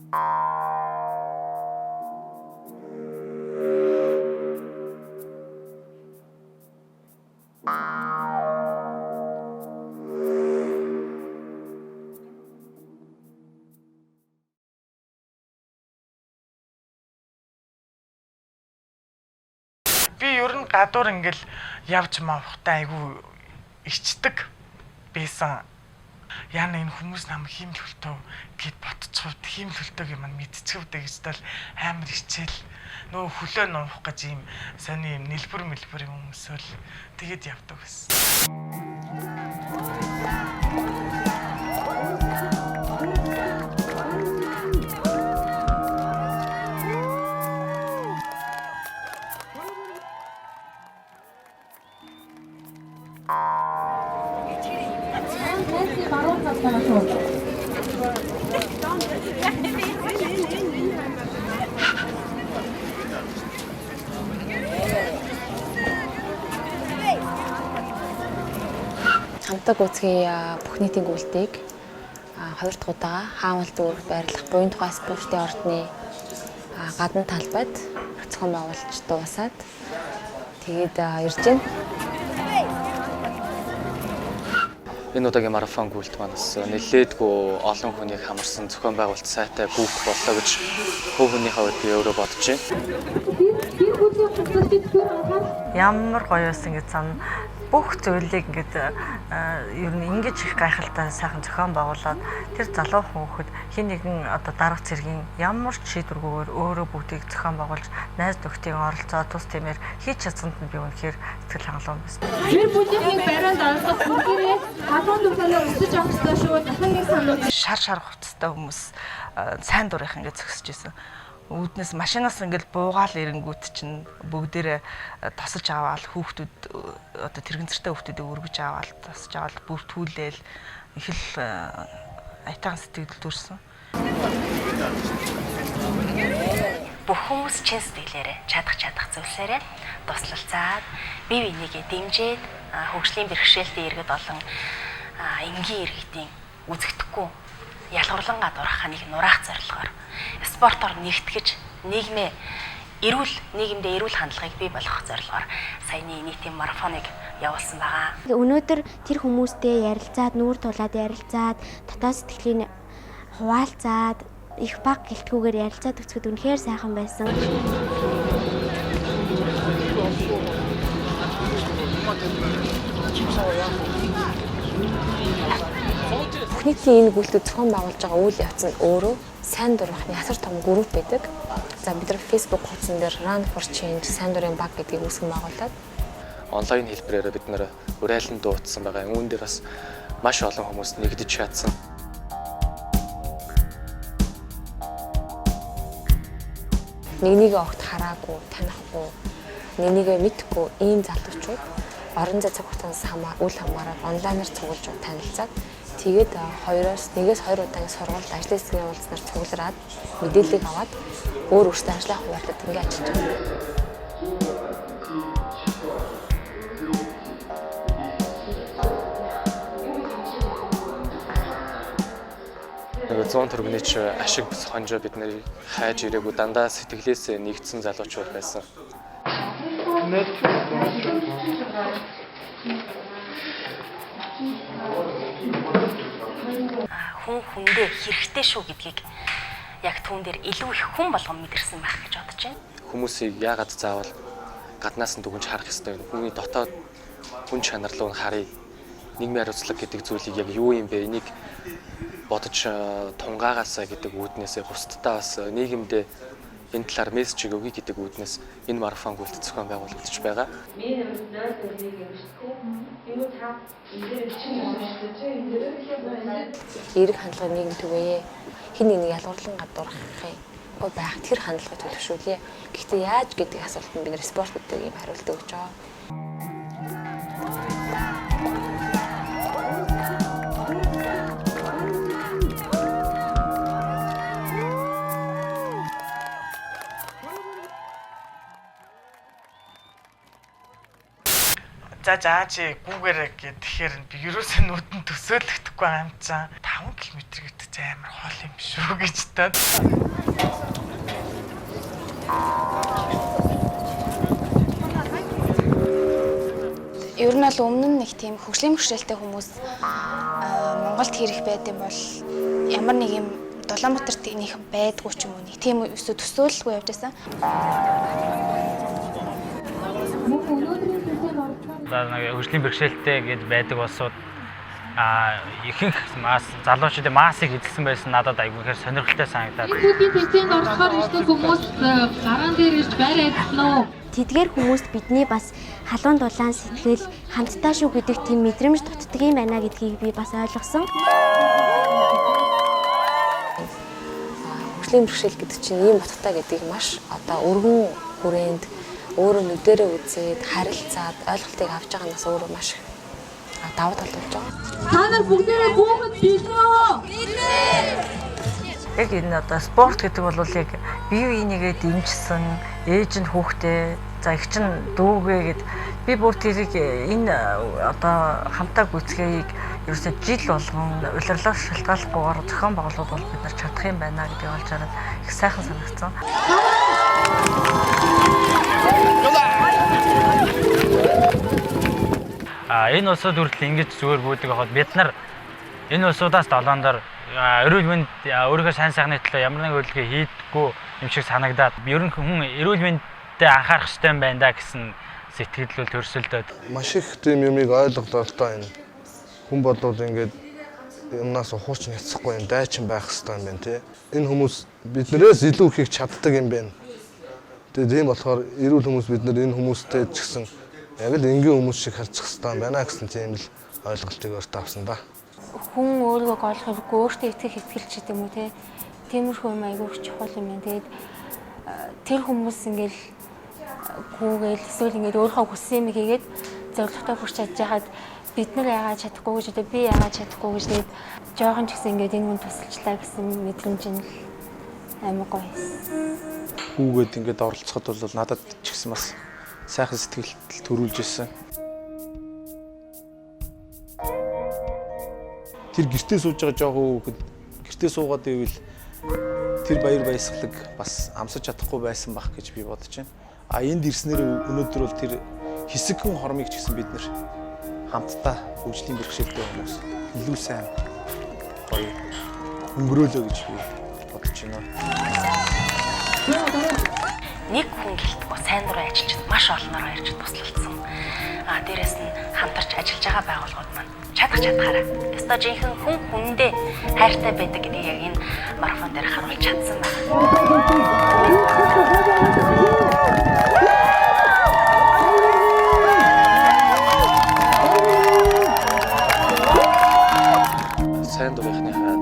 Би ер нь гадуур ингээл явж мавхтай айгу ичдэг байсан. Яна энэ хүмүүс нам хийм төлтөө гэд ботцоход хийм төлтөөг юм мэдчихвдэ гэж тал амар ичээл нөө хөлөө нуух гэж юм сони юм нэлбэр юм хүмүүсөөл тэгэд явдаг байсан. Хамтаг үзгийн бүх нийтийн гүйлтийг хоёр дахь удаа хаамал дүүрэг байрлах буян тухай спортын ордны гадна талбайд зохион байгуулж дуусаад тэгээд ирж байна. Энэ удаагийн марафон гүйлт манаас нэлээдгүй олон хүнийг хамарсан зохион байгуулалт сайтай бүгд боллоо гэж хувь хүний хувьд би өөрөө бодож байна. Ямар гоё байсан гэж сан бүх зүйлийг ингээд ер нь ингэж их гайхалтай сайхан зохион байгуулад тэр залуу хүүхэд хин нэгэн одоо дарга цэргийн ямар ч шийдвэргүйгээр өөрөө бүгдийг зохион байгуулж найз нөхдийн оролцоо тус тиймэр хийж чадсанд нь би үнэхээр сэтгэл хангалуун байсан. Тэр бүлгийн барианд оролцох бүгдээрээ хатуун дүрмээр өсөж авах ёстой шүү. Дахин нэг санууд Шар хувцастай хүмүүс сайн дурынх ингээд зөксөж исэн. Үүднээс машинаас ингээл буугаал ирэнгүүт чинь бүгдээрээ тосож аваад хүүхдүүд одоо тэрэгцэртэй хүүхдүүдийг өргөж аваад тосож аваад бүртгүүлээл их л аятайхан сэтгэл төрсөн. Бүх хүмүүс чин сэтгэлээрээ чадах зүйлсээрээ туслалцаад бие бинийгээ дэмжиж хөгжлийн бэрхшээлтэй иргэд болон энгийн иргэдийн үзэгдэхгүй ялгуурлан гадуурх ханыг нураах зорилгоор спортоор нэгтгэж нийгмээ нийгэмдээ эрүүл хандлагыг бий болгох зорилгоор саяны нийтийн марафоныг явуулсан байгаа. Өнөөдөр тэр хүмүүстэй ярилцаад, нүүр тулаад ярилцаад, дотоод сэтгэлийн хуваалцаад, их баг гэлтгүүгээр ярилцаад өцгөд үнэхээр сайхан байсан. Бүх нийтийн энэ гүйлтүүд зохион байгуулж байгаа үйл явц нь өөрөө сайн дурынхны асар том групп байдаг. За бид нар Facebook хуудсан дээр Run for Change сайн дурын баг гэдгийг үүсгэн байгуулад Онлайн хэлбэрээр бид нэр уриалан дуудсан байгаа. Үүн дээр бас маш олон хүмүүс нэгдэж чадсан. Нэгнийг огт хараагүй, танихгүй, нэгнийгээ мэдхгүй ийм залуучууд орон зай цаг хугацаанаас үл хамааран онлайнаар цуглаж танилцаад тэгээд нэгээс хоёр удаагийн сургалт ажлын хэсгийн уулзнаар цуглараад мэдээллийг аваад өөр өөртөө ажиллах хуваалтад ингэ ажиллаж байна. Нэг 100 төгрөгийн ч ашиг хонжоо бид нэр хайж ирээгүй дандаа сэтгэлээс нэгдсэн залуучууд байсан. Хүн хүндээ хэрэгтэй шүү гэдгийг яг түүн дээр илүү их хүн болгон мэдэрсэн байх гэж бодож байна. Хүмүүсийг яагаад заавал гаднаас нь дүгнж харах ёстой вэ? Хүний дотоод хүн чанар руу харъя. Нийгмийн хариуцлага гэдэг зүйлийг яг юу юм бэ? Энийг бодож тунгаагаасаа гэдэг үүднээсээ бусдтай бас нийгэмдээ энэ талаар мессеж өгье гэдэг үүднээс энэ марафон гүйлт зохион байгуулагдаж байгаа. Эерэг хандлагын нийгэм түгээе. Хин нэг ялгуурлан гадуурхахын байх тэр хандлагыг төлөвшүүлье. Гэхдээ яаж гэдэг асуултанд бид нэр спорт гэдэг юм хариулт өгч байгаа. За чи гүүгээрээ гэхээр би ерөөсөө нүдэнд төсөөлөгдөхгүй юм чам. 5 км гэдэг чинь амар хол юм шүү гэж таад. Ер нь бол өмнө нь нэг тийм хөгжлийн бэрхшээлтэй хүмүүс Монголд хэрэг байд юм бол ямар нэг юм Улаанбаатар техникэн байдгүй ч юм уу нэг тийм өсө төсөөлөлгүй явж байсан. Нэг хөгжлийн бэрхшээлтэй гэд байдаг улсууд ихэнх залуучуудын массыг эзэлсэн байсан надад айгүй ихээр сонирхолтой санагдаад. Хүүхдийн тэмцээнд орохоор ирсэн хүмүүс гараан дээр ирж байр ажиллана уу? Тэдгээр хүмүүст бидний бас халуун дулаан сэтгэл хамтдаа шүү гэдэг тийм мэдрэмж дутдаг юм байна гэдгийг би бас ойлгосон. Хөгжлийн бэрхшээл гэдэг чинь ийм утгатай гэдгийг маш одоо өргөн хүрээнд өөрөө нүдэрээ үзээд харилцаад ойлголтыг авч байгаа нас өөрөө маш давуу тал болж байгаа. Та нар бүгдээрээ бүхэнд бэлэн үү? Яг энэ одоо спорт гэдэг бол яг бие биенийгээ дэмжсэн, ээж нь хүүхдээ, за эгч нь дүүгээ гэд би бүр тэрийг энэ одоо хамтаа гүйцэхийг ерөөсөө жил болгон улирлаас шалтгааллахгүйгээр зохион байгуулалт бол бид нар чадах юм байна гэдгийг олж хараад их сайхан санагдсан. Энэ улсууд хүртэл ингэж зүгээр бүүдэг байхад бид нар энэ улсуудаас долооноор эрүүл мэнд өөрийнхөө сайн сайхны төлөө ямар нэг хөдөлгөөн хийдэггүй юм шиг санагдаад ер нь хүн эрүүл мэндэд анхаарах хэрэгтэй юм байна да гэсэн сэтгэл бол төрсөлдөөд маш их тийм юмыг ойлголоо энэ хүн болоод ингээд юмнаас ухууч няцахгүй юм дайчин байх хэрэгтэй юм байна тий. Энэ хүмүүс биднээс илүү хийх чаддаг юм байна. Тэгээд тийм болохоор эрүүл хүмүүс бид нар энэ хүмүүстэй ч гэсэн яг л энгийн хүмүүс шиг харьцах хэрэгтэй юм байна гэсэн тийм л ойлголтыг өөртөө авсан да. Хүн өөрийгөө голох хэрэггүй өөртөө итгэх итгэлч гэдэг юм уу те. Тиймэрхүү юм айгүй чухал юм байна. Тэгээд тэр хүмүүс ингээл гүүгээл эсвэл ингээд өөрийнхөө хүссэн юм хийгээд зорилготой хүрч чадж байхад бид нар яагаад чадахгүй гэж одоо би яагаад чадахгүй гэж тэгээд жоохон ч гэсэн ингээд энэ хүн тусалчлаа гэсэн мэдрэмж нь амар гоё. Хүүгээд ингээд оролцоход бол надад ч гэсэн бас сайхан сэтгэл төрүүлж ирсэн. Тэр гэртээ сууж байгаа жоохон хүүхэд гэртээ суугаад ивэл тэр баяр баясгалаг бас амсаж чадахгүй байсан бах гэж би бодож байна. А энд ирснээр өнөөдөр бол тэр хэсэгхэн хормыг ч гэсэн бид нэр хамтдаа хөгжлийн бэрхшээлтэй хүмүүс илүү сайн гоё өнгөрөөлөө гэж би бодож байна. Нэг хүн гэлтгүй сайн дурын ажилчид маш олноор ирж туслалцсан. Дээрээс нь хамтарч ажиллаж байгаа байгууллагууд маань чадхаараа. Өстой жинхэнэ хүн хүндээ хайртай байдаг гэдгийг яг энэ марафон дээр харуулж чадсан байна. Сайн дурынхныхаа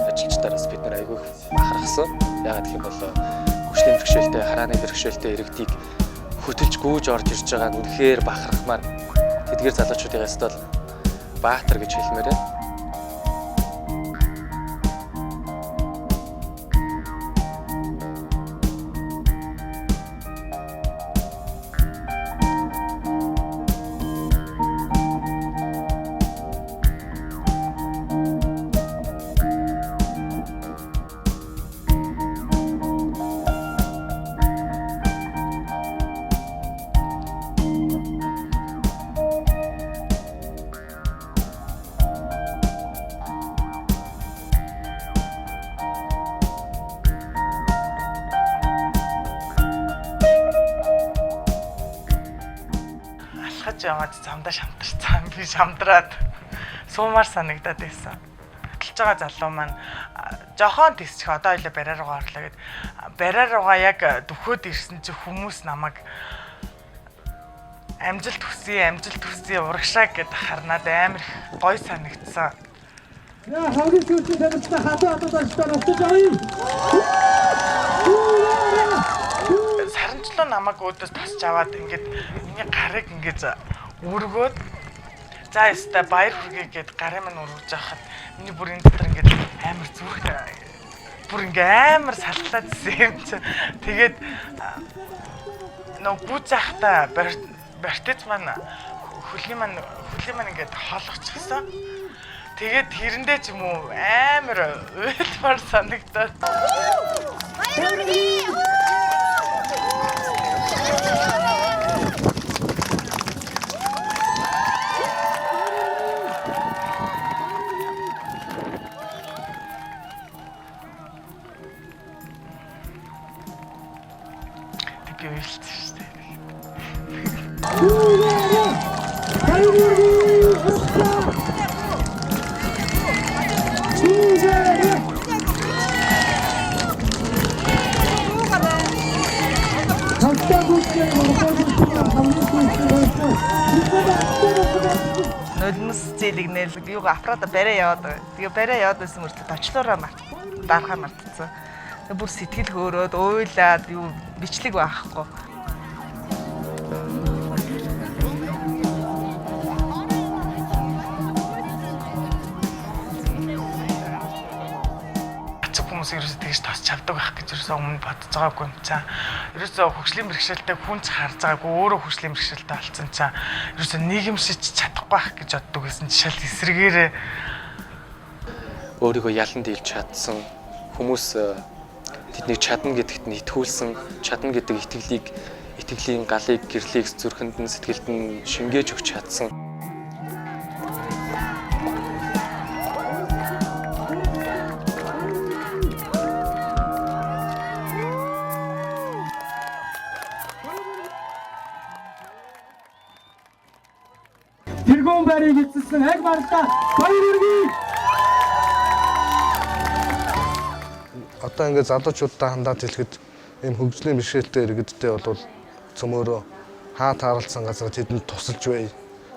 ажилчдаараас бид нар айгүй бахархсан. Яагаад гэх юм бол хөгжлийн бэрхшээлтэй, харааны бэрхшээлтэй иргэдийг хөтөлж гүйж орж ирж байгаа нь үнэхээр бахархмаар. Тэдгээр залуучуудаас бол баатар гэж хэлмээр байна. Яваад замдаа шамтарсан. Би шамдраад суумаар санагдаад байсан. Хөтлж байгаа залуу маань жохон тисчих одоо илээ бариа руугаа орлоо гэд. Бариа руугаа яг дөхөөд ирсэн чи хүмүүс намайг амжилт хүсье урагшаа гэд харнаад амар их гоё санагдсан. Яа хамгийн сүүлд танилцсан хатуу очтоо авъя. Саранчлуу намайг өөдөөс тасч аваад ингээд миний гарыг ингээд өргөөд за яста баяр хүргэе гэд гарын минь өргөж байхад миний бүр энэ дотор ингээд амар зүрх бүр ингээд амар саллаад ирсэн юм чи. Тэгээд нөө гүз захта бартиц маань хөлийн маань ингээд хоолгочихсон. Тэгээд тэрэндээ ч юм уу амар уйлмар санагдаад. Тэгээ уйлсан шүү дээ. Нулимс зээлэгнэл юугаа аппарата бариа яваад байгаа. Тэгээ бариа яваад байсан мөртөө точлоороо дарахаа мартцсан. Тэгээ бүр сэтгэл хөөрөөд уйлаад юу бичлэг байхгүй. Хүмүүс ерөөсөө тэгж тосч чаддаг байх гэж ерөөсөө өмнө бодож байгаагүй юм цаа. Ерөөсөө хөгжлийн бэрхшээлтэй хүн ч харж байгаагүй өөрөө хөгжлийн бэрхшээлтэй болсон цаа. Ерөөсөө нийгэмшиж чадахгүй байх гэж боддог гэсэн жишээл эсрэгээрээ өөрийгөө ялан дийлж чадсан хүмүүс тэднийг чадна гэдэгт нь итгүүлсэн, чадна гэдэг итгэлийн галыг гэрлийг зүрхэнд нь сэтгэлд нь шингээж өгч чадсан. тэргүүн байрыг эзэлсэн аль баралтаа баяр хүргэе. Одоо ингээд залуучуудаа хандаад хэлэхэд энэ хөгжлийн бэрхшээлтэй иргэдтэй бол цөмөөрөө хаа тааралцсан газар тэдэнд тусалж бай.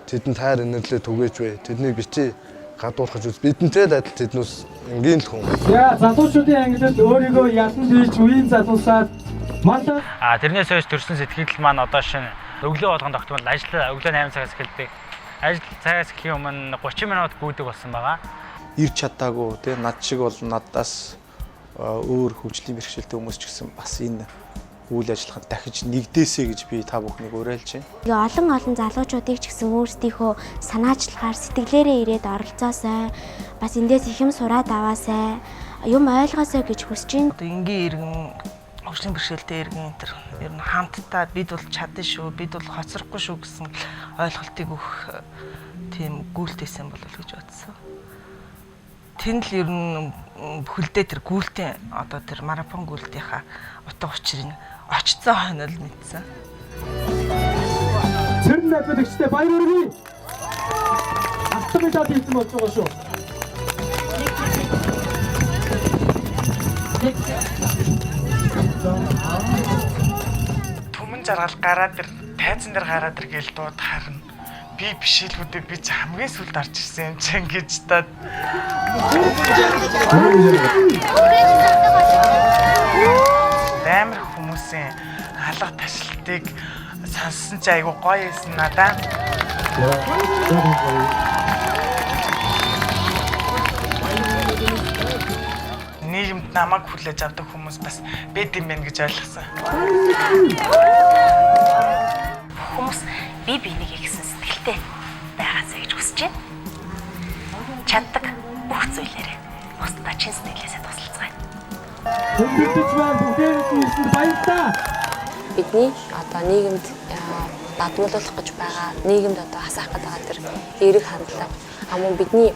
Тэдэнд хайр инэрлээ түгээж бай. Тэднийг битгий гадуурхаж үз. Бидэнтэй л адил тэднээс энгийн л хүн. За залуучуудын ангилалд өөрийгөө ялан дийлж үеийн залуусаад манай тэрнээс хойш төрсэн сэтгэл маань одоо шинэ өглөө болгон тогтмол ажил өглөө 8 цагаас эхэлдэг. Ажил цагаас гэхийн өмнө 30 минут гүйдэг болсон байгаа. Ирж чадаагүй тий над шиг бол надаас өөр хөгжлийн бэрхшээлтэй хүмүүс ч гэсэн бас энэ үйл ажиллагаанд дахиж нэгдээсэй гэж би та бүхнийг уриалж байна. Тэгээ олон залуучуудыг ч гэсэн өөрсдийнхөө санаачлагаар сэтгэлээрээ ирээд оролцоосай. Бас эндээс их юм сураад аваасай. Юм ойлгоосай гэж хүсэж байна. Одоо энгийн иргэн хөгжлийн бэрхшээлтэй иргэн энэ төр ер нь хамтдаа бид бол чадна шүү, бид бол хоцрохгүй шүү гэсэн ойлголтыг өгөх тийм гүйлтэйсэн болов гэж бодсон. Тэнд л ер нь бүхэлдээ тэр гүйлтийн одоо тэр марафон гүйлтийнхаа утга учирыг очицсан хойно л мэдсэн. цэрэн найдварчтай баяр хүргэе. Автомобилд хийсэн болж байгаа шүү. Түмэн жаргал гараад ир тайзан дээр гараад ир гээл дууд харна. Би бишээлгүүдээ би ч хамгийн сүлд орж ирсэн юм чинь гэж таад. Амар хүмүүсийн алга ташлтыг сонссон чи айгу гоё байсан надаа. Нийгэмд намайг хүлээж авдаг хүмүүс бас байд юм байна гэж ойлгосон. Хүмүүс бие биенийгээ гэсэн сэтгэлтэй байгаасаа гэж хүсэж байна. Чаддаг бүх зүйлээрээ бусдад чин сэтгэлээсээ тусалцгаая. Хүндэлж байна бүхэн баярлалаа. Бидний одоо нийгэмд дадмуулах гэж байгаа, нийгэмд одоо хасаах гэдэг байгаа тэр эерэг хандлага мөн бидний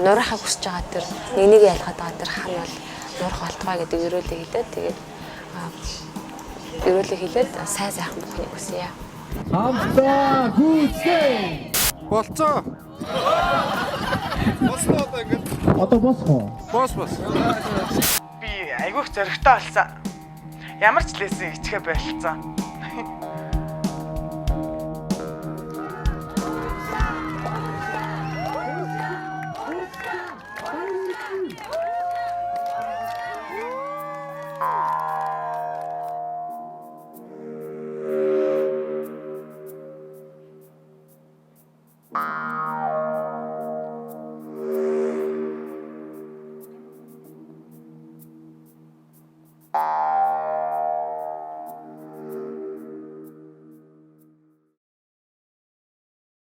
нурахыг хүсэж байгаа тэр нэг ялгаад байгаа тэр хан бол нурах болтгой гэдэг ерөөлөө хэлээд тэгээд ерөөлөө хэлээд сайн сайхан бүхнийг хүсье. Хамтдаа гүйцээ. Болцоо. Босноо одоо ингэ. Одоо босхоо. Бос. Би айгүйх зөрөгтэй болсон. Ямар ч лээсэн ичгээ байлцсан.